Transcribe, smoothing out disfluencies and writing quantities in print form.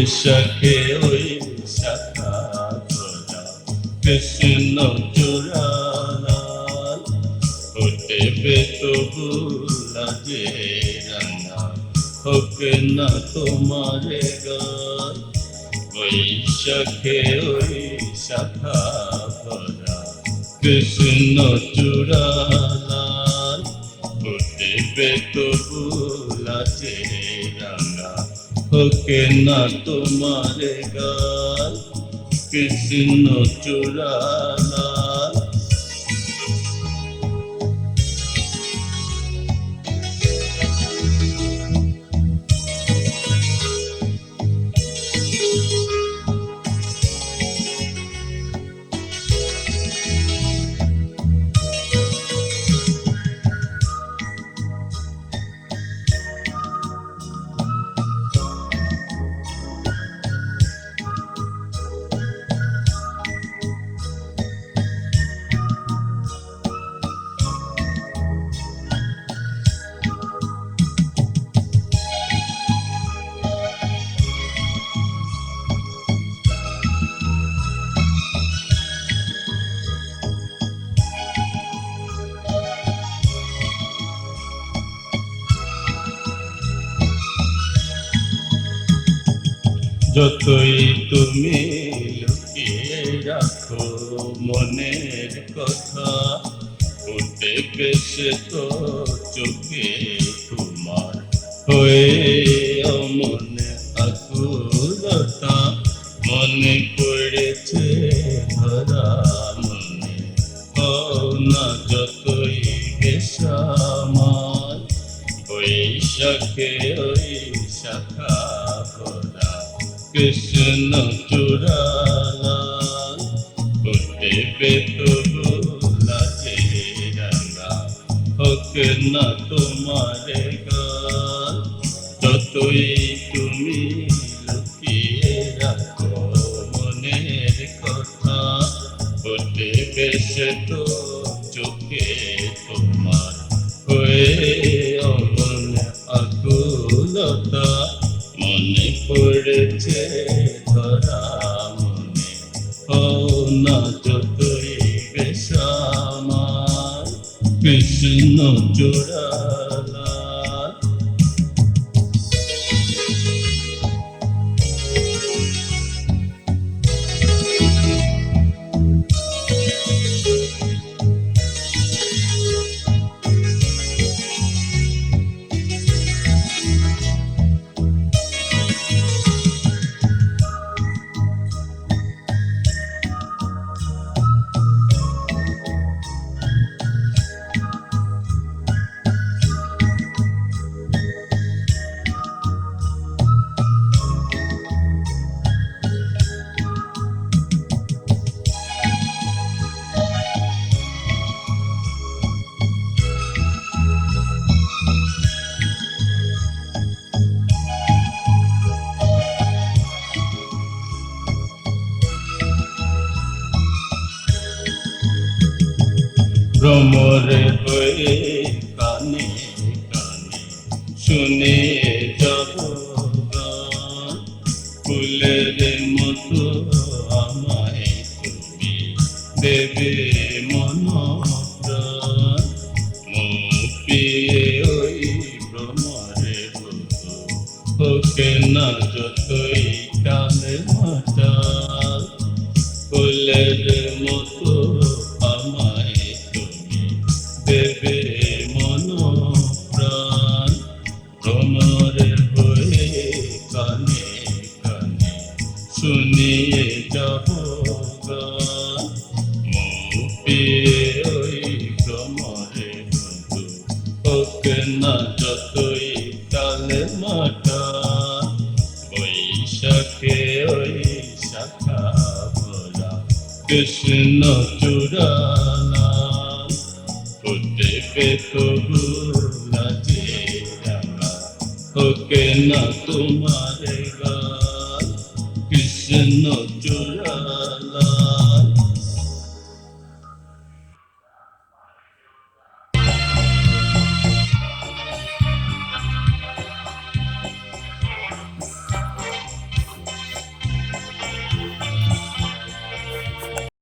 বৈশাখে ওই শাখা ভরা কৃষ্ণ চূড়া লাল ফুটেবে তবু লাজে রাঙা হোক না তোমার গান বৈশাখে ওই শাখা ভরা কৃষ্ণ চূড়া লাল ফুটেবে তবু লাজে রাঙা হোক না তোমার গান কৃষ্ণ চূড়া লাল যতই তুমি লুকিয়ে রাখো মনের কথা ফুটবে সে তো চোখে তোমার হয়ে অমনে আকুলতা মনে পড়েছে ধরা মনে হও না যতই বেসামাল বৈশাখে ওই শাখা ভরা কৃষ্ণ চূড়া লাল ফুটেবে তবু লাজে রাঙা হোক না তোমার গান যতই তুমি লুকিয়ে রাখো মনের কথা ফুটেবে সে তো চোখে তোমার হয়ে অমন আকুলতা মনে পড়েছে ধরা মনে হও না যতই বেসামাল কৃষ্ণ চূড়া লাল ভ্রমরে হয়ে কানে কানে শুনে যাব গান ফুলের মতো আমায় তুমি দেবে মন প্রাণ মুপিয়ে ওই ভ্রমরে হতো হোক না যতই কালে মাতাল ফুলের মতো আমায় দেবে মন প্রাণ ভ্রমরে হয়ে কানে কানে শুনিয়ে যাব গান মুপিয়ে ওই ভ্রমরে বন্ধু হোক না যতই কালে মাটা বৈশাখে ওই শাখা ভরা কৃষ্ণ চূড়া লাল ফুটেবে তবু লাজে রাঙা হোক না তোমার গান কৃষ্ণ চূড়া লাল।